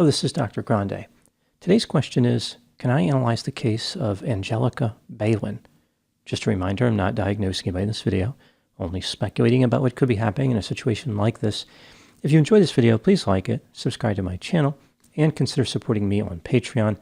Hello, this is Dr. Grande. Today's question is, can I analyze the case of Angelica Belen? Just a reminder, I'm not diagnosing anybody in this video, only speculating about what could be happening in a situation like this. If you enjoyed this video, please like it, subscribe to my channel, and consider supporting me on Patreon.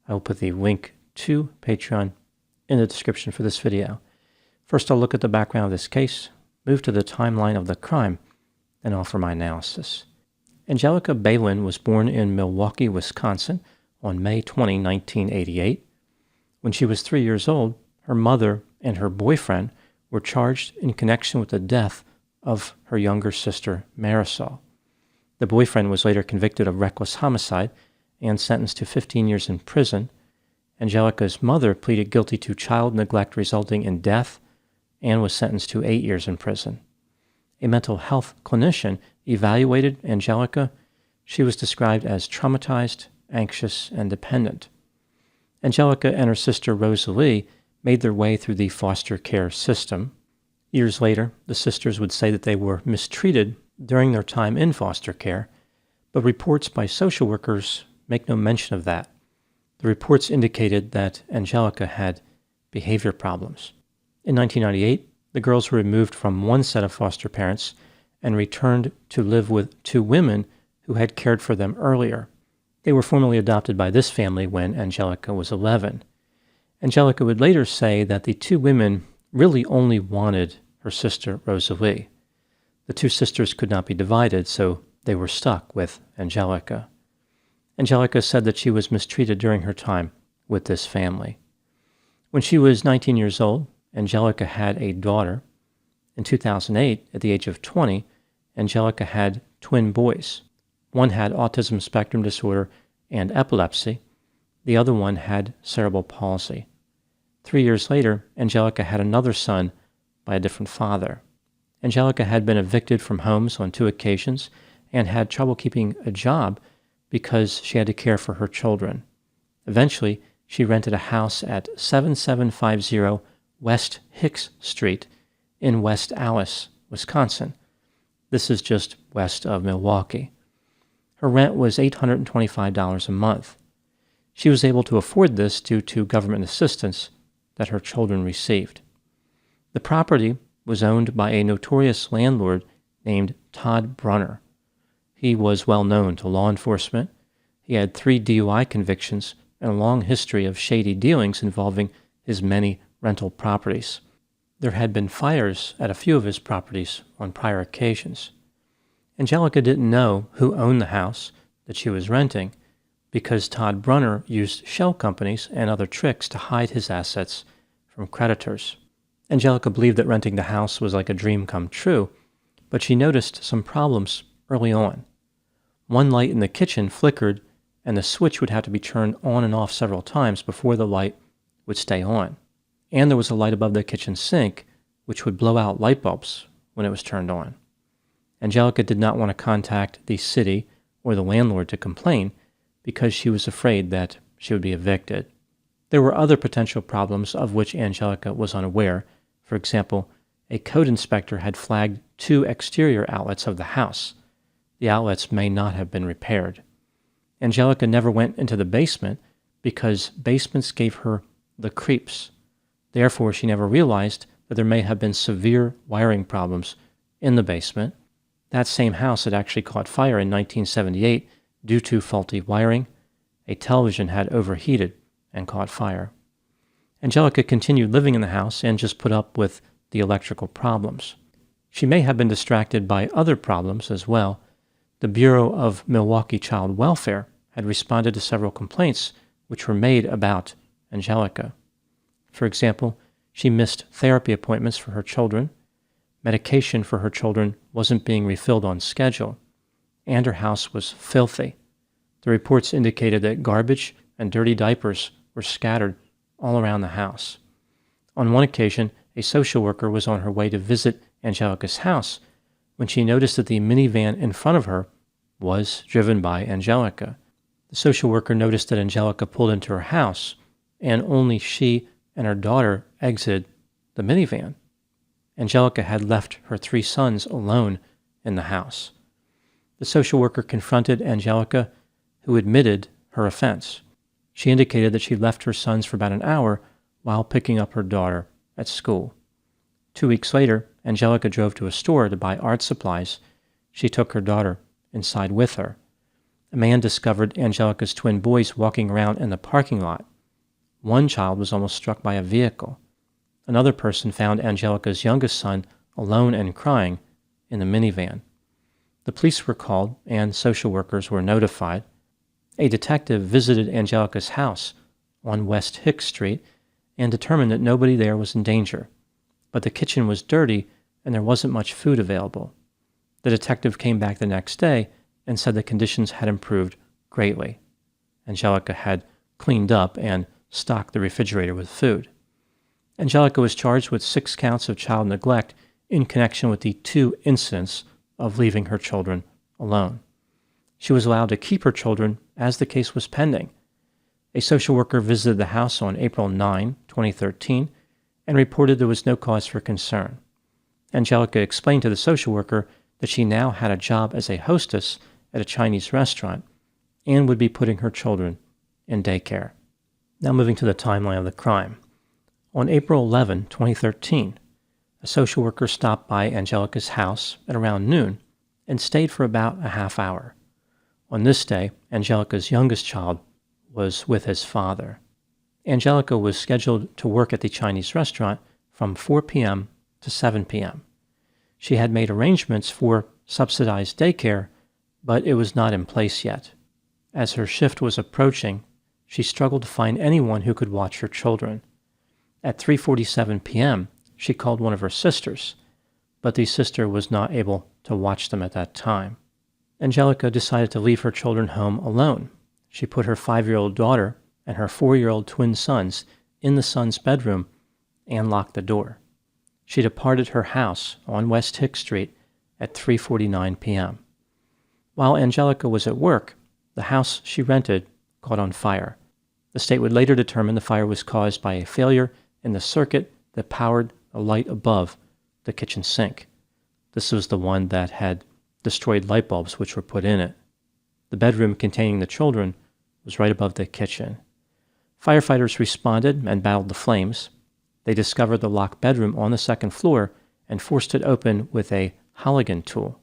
I will put the link to Patreon in the description for this video. First, I'll look at the background of this case, move to the timeline of the crime, and offer my analysis. Angelica Belen was born in Milwaukee, Wisconsin on May 20, 1988. When she was 3 years old, her mother and her boyfriend were charged in connection with the death of her younger sister, Marisol. The boyfriend was later convicted of reckless homicide and sentenced to 15 years in prison. Angelica's mother pleaded guilty to child neglect resulting in death and was sentenced to 8 years in prison. A mental health clinician evaluated Angelica. She was described as traumatized, anxious, and dependent. Angelica and her sister Rosalie made their way through the foster care system. Years later, the sisters would say that they were mistreated during their time in foster care, but reports by social workers make no mention of that. The reports indicated that Angelica had behavior problems. In 1998, the girls were removed from one set of foster parents and returned to live with two women who had cared for them earlier. They were formally adopted by this family when Angelica was 11. Angelica would later say that the two women really only wanted her sister Rosalie. The two sisters could not be divided, so they were stuck with Angelica. Angelica said that she was mistreated during her time with this family. When she was 19 years old, Angelica had a daughter. In 2008, at the age of 20, Angelica had twin boys. One had autism spectrum disorder and epilepsy. The other one had cerebral palsy. 3 years later, Angelica had another son by a different father. Angelica had been evicted from homes on 2 occasions and had trouble keeping a job because she had to care for her children. Eventually, she rented a house at 7750 West Hicks Street in West Allis, Wisconsin. This is just west of Milwaukee. Her rent was $825 a month. She was able to afford this due to government assistance that her children received. The property was owned by a notorious landlord named Todd Brunner. He was well known to law enforcement. He had 3 DUI convictions and a long history of shady dealings involving his many rental properties. There had been fires at a few of his properties on prior occasions. Angelica didn't know who owned the house that she was renting because Todd Brunner used shell companies and other tricks to hide his assets from creditors. Angelica believed that renting the house was like a dream come true, but she noticed some problems early on. One light in the kitchen flickered, and the switch would have to be turned on and off several times before the light would stay on. And there was a light above the kitchen sink, which would blow out light bulbs when it was turned on. Angelica did not want to contact the city or the landlord to complain because she was afraid that she would be evicted. There were other potential problems of which Angelica was unaware. For example, a code inspector had flagged 2 exterior outlets of the house. The outlets may not have been repaired. Angelica never went into the basement because basements gave her the creeps. Therefore, she never realized that there may have been severe wiring problems in the basement. That same house had actually caught fire in 1978 due to faulty wiring. A television had overheated and caught fire. Angelica continued living in the house and just put up with the electrical problems. She may have been distracted by other problems as well. The Bureau of Milwaukee Child Welfare had responded to several complaints which were made about Angelica. For example, she missed therapy appointments for her children, medication for her children wasn't being refilled on schedule, and her house was filthy. The reports indicated that garbage and dirty diapers were scattered all around the house. On one occasion, a social worker was on her way to visit Angelica's house when she noticed that the minivan in front of her was driven by Angelica. The social worker noticed that Angelica pulled into her house, and only she and her daughter exited the minivan. Angelica had left her 3 sons alone in the house. The social worker confronted Angelica who admitted her offense. She indicated that she left her sons for about an hour while picking up her daughter at school. 2 weeks later, Angelica drove to a store to buy art supplies. She took her daughter inside with her. A man discovered Angelica's twin boys walking around in the parking lot. One child was almost struck by a vehicle. Another person found Angelica's youngest son alone and crying in the minivan. The police were called and social workers were notified. A detective visited Angelica's house on West Hicks Street and determined that nobody there was in danger, but the kitchen was dirty and there wasn't much food available. The detective came back the next day and said the conditions had improved greatly. Angelica had cleaned up and stocked the refrigerator with food. Angelica was charged with 6 counts of child neglect in connection with the 2 incidents of leaving her children alone. She was allowed to keep her children as the case was pending. A social worker visited the house on April 9, 2013, and reported there was no cause for concern. Angelica explained to the social worker that she now had a job as a hostess at a Chinese restaurant and would be putting her children in daycare. Now moving to the timeline of the crime. On April 11, 2013, a social worker stopped by Angelica's house at around noon and stayed for about a half hour. On this day, Angelica's youngest child was with his father. Angelica was scheduled to work at the Chinese restaurant from 4 p.m. to 7 p.m. She had made arrangements for subsidized daycare, but it was not in place yet. As her shift was approaching, she struggled to find anyone who could watch her children. At 3:47 p.m., she called one of her sisters, but the sister was not able to watch them at that time. Angelica decided to leave her children home alone. She put her 5-year-old daughter and her 4-year-old twin sons in the son's bedroom and locked the door. She departed her house on West Hicks Street at 3:49 p.m. While Angelica was at work, the house she rented caught on fire. The state would later determine the fire was caused by a failure in the circuit that powered a light above the kitchen sink. This was the one that had destroyed light bulbs which were put in it. The bedroom containing the children was right above the kitchen. Firefighters responded and battled the flames. They discovered the locked bedroom on the second floor and forced it open with a Halligan tool.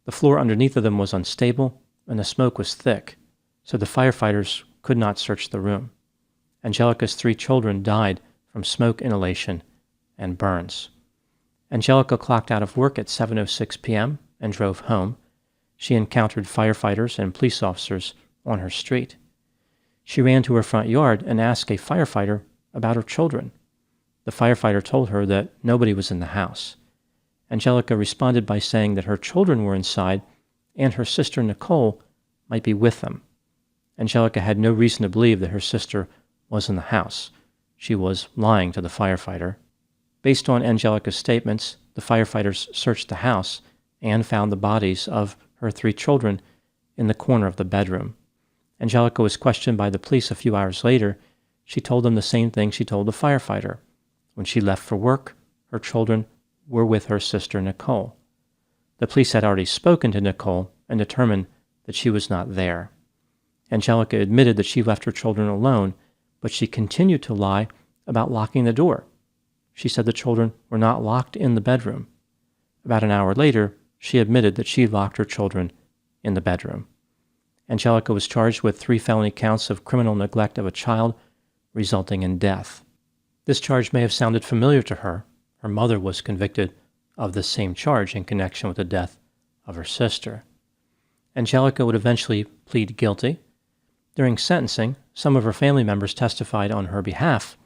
The floor underneath of them was unstable and the smoke was thick, so the firefighters could not search the room. Angelica's 3 children died from smoke inhalation and burns. Angelica clocked out of work at 7:06 p.m. and drove home. She encountered firefighters and police officers on her street. She ran to her front yard and asked a firefighter about her children. The firefighter told her that nobody was in the house. Angelica responded by saying that her children were inside and her sister Nicole might be with them. Angelica had no reason to believe that her sister was in the house. She was lying to the firefighter. Based on Angelica's statements, the firefighters searched the house and found the bodies of her 3 children in the corner of the bedroom. Angelica was questioned by the police a few hours later. She told them the same thing she told the firefighter. When she left for work, her children were with her sister Nicole. The police had already spoken to Nicole and determined that she was not there. Angelica admitted that she left her children alone, but she continued to lie about locking the door. She said the children were not locked in the bedroom. About an hour later, she admitted that she locked her children in the bedroom. Angelica was charged with 3 felony counts of criminal neglect of a child, resulting in death. This charge may have sounded familiar to her. Her mother was convicted of the same charge in connection with the death of her sister. Angelica would eventually plead guilty. During sentencing, some of her family members testified on her behalf,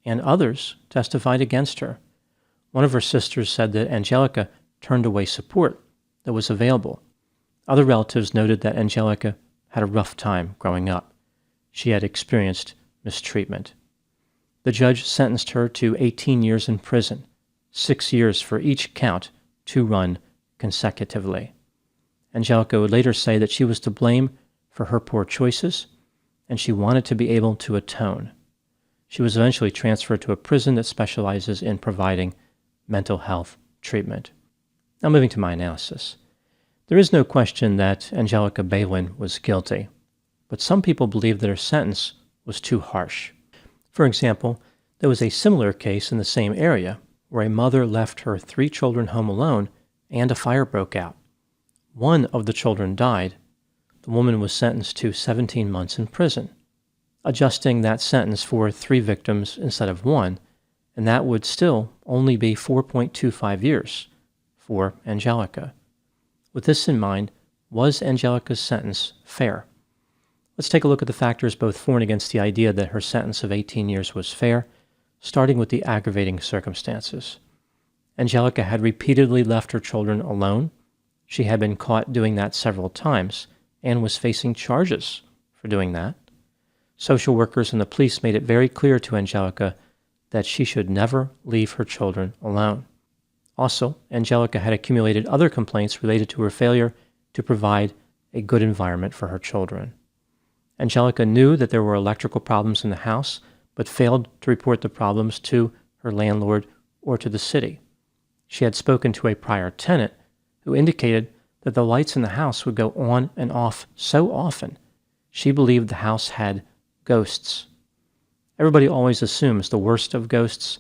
and others testified against her. One of her sisters said that Angelica turned away support that was available. Other relatives noted that Angelica had a rough time growing up. She had experienced mistreatment. The judge sentenced her to 18 years in prison, 6 years for each count to run consecutively. Angelica would later say that she was to blame for her poor choices, and she wanted to be able to atone. She was eventually transferred to a prison that specializes in providing mental health treatment. Now moving to my analysis. There is no question that Angelica Belen was guilty. but some people believed that her sentence was too harsh. For example, there was a similar case in the same area where a mother left her 3 children home alone and a fire broke out. One of the children died. The woman was sentenced to 17 months in prison, adjusting that sentence for 3 victims instead of 1, and that would still only be 4.25 years for Angelica. With this in mind, was Angelica's sentence fair? Let's take a look at the factors both for and against the idea that her sentence of 18 years was fair, starting with the aggravating circumstances. Angelica had repeatedly left her children alone. She had been caught doing that several times and was facing charges for doing that. Social workers and the police made it very clear to Angelica that she should never leave her children alone. Also, Angelica had accumulated other complaints related to her failure to provide a good environment for her children. Angelica knew that there were electrical problems in the house, but failed to report the problems to her landlord or to the city. She had spoken to a prior tenant who indicated that the lights in the house would go on and off so often, she believed the house had ghosts. Everybody always assumes the worst of ghosts.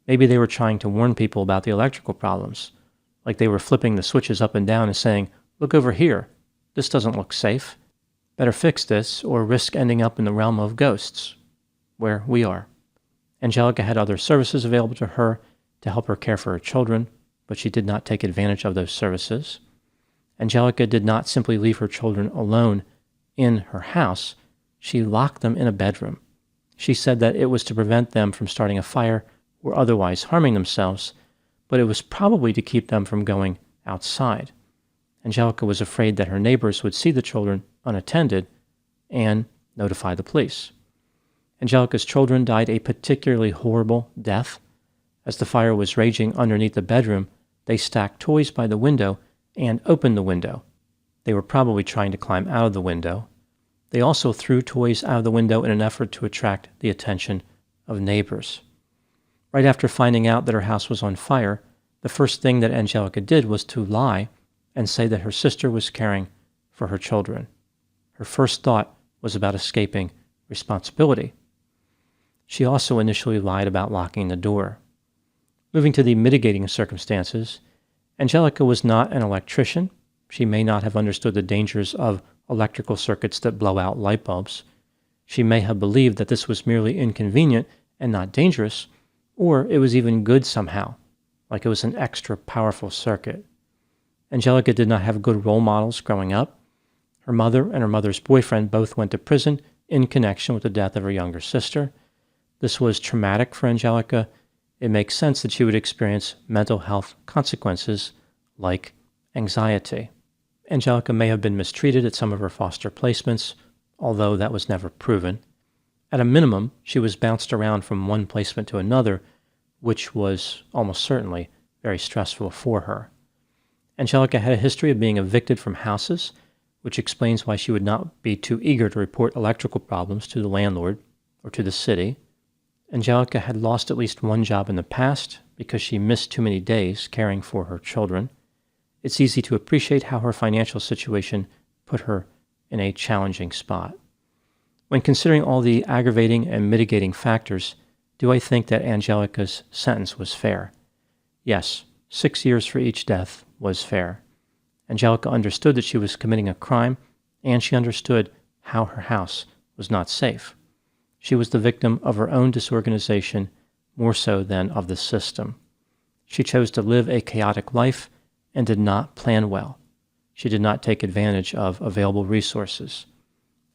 Maybe they were trying to warn people about the electrical problems, like they were flipping the switches up and down and saying, "Look over here, this doesn't look safe. Better fix this or risk ending up in the realm of ghosts," where we are. Angelica had other services available to her to help her care for her children, but she did not take advantage of those services. Angelica did not simply leave her children alone in her house. She locked them in a bedroom. She said that it was to prevent them from starting a fire or otherwise harming themselves, but it was probably to keep them from going outside. Angelica was afraid that her neighbors would see the children unattended and notify the police. Angelica's children died a particularly horrible death. As the fire was raging underneath the bedroom, they stacked toys by the window and opened the window. They were probably trying to climb out of the window. They also threw toys out of the window in an effort to attract the attention of neighbors. Right after finding out that her house was on fire, the first thing that Angelica did was to lie and say that her sister was caring for her children. Her first thought was about escaping responsibility. She also initially lied about locking the door. Moving to the mitigating circumstances, Angelica was not an electrician. She may not have understood the dangers of electrical circuits that blow out light bulbs. She may have believed that this was merely inconvenient and not dangerous, or it was even good somehow, like it was an extra powerful circuit. Angelica did not have good role models growing up. Her mother and her mother's boyfriend both went to prison in connection with the death of her younger sister. This was traumatic for Angelica. It makes sense that she would experience mental health consequences like anxiety. Angelica may have been mistreated at some of her foster placements, although that was never proven. At a minimum, she was bounced around from one placement to another, which was almost certainly very stressful for her. Angelica had a history of being evicted from houses, which explains why she would not be too eager to report electrical problems to the landlord or to the city. Angelica had lost at least one job in the past because she missed too many days caring for her children. It's easy to appreciate how her financial situation put her in a challenging spot. When considering all the aggravating and mitigating factors, do I think that Angelica's sentence was fair? Yes, 6 years for each death was fair. Angelica understood that she was committing a crime, and she understood how her house was not safe. She was the victim of her own disorganization more so than of the system. She chose to live a chaotic life and did not plan well. She did not take advantage of available resources.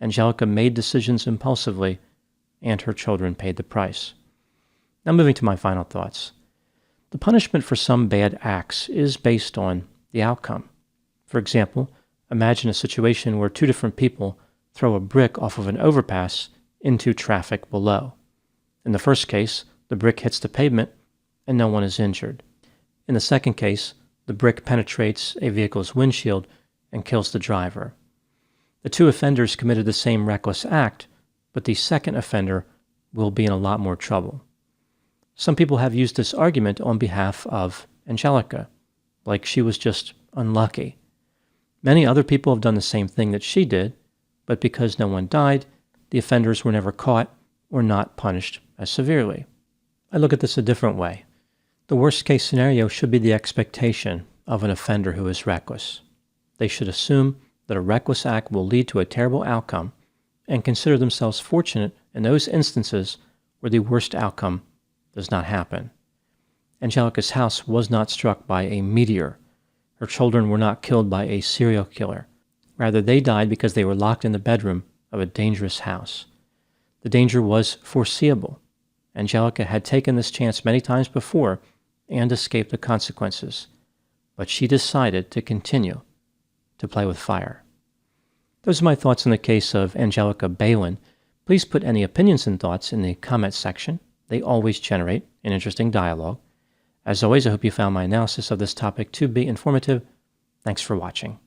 Angelica made decisions impulsively, and her children paid the price. Now moving to my final thoughts. The punishment for some bad acts is based on the outcome. For example, imagine a situation where 2 different people throw a brick off of an overpass into traffic below. In the first case, the brick hits the pavement and no one is injured. In the second case, the brick penetrates a vehicle's windshield and kills the driver. The 2 offenders committed the same reckless act, but the second offender will be in a lot more trouble. Some people have used this argument on behalf of Angelica, like she was just unlucky. Many other people have done the same thing that she did, but because no one died, the offenders were never caught or not punished as severely. I look at this a different way. The worst-case scenario should be the expectation of an offender who is reckless. They should assume that a reckless act will lead to a terrible outcome and consider themselves fortunate in those instances where the worst outcome does not happen. Angelica's house was not struck by a meteor. Her children were not killed by a serial killer. Rather, they died because they were locked in the bedroom of a dangerous house. The danger was foreseeable. Angelica had taken this chance many times before and escaped the consequences, but she decided to continue to play with fire. Those are my thoughts on the case of Angelica Belen. Please put any opinions and thoughts in the comments section. They always generate an interesting dialogue. As always, I hope you found my analysis of this topic to be informative. Thanks for watching.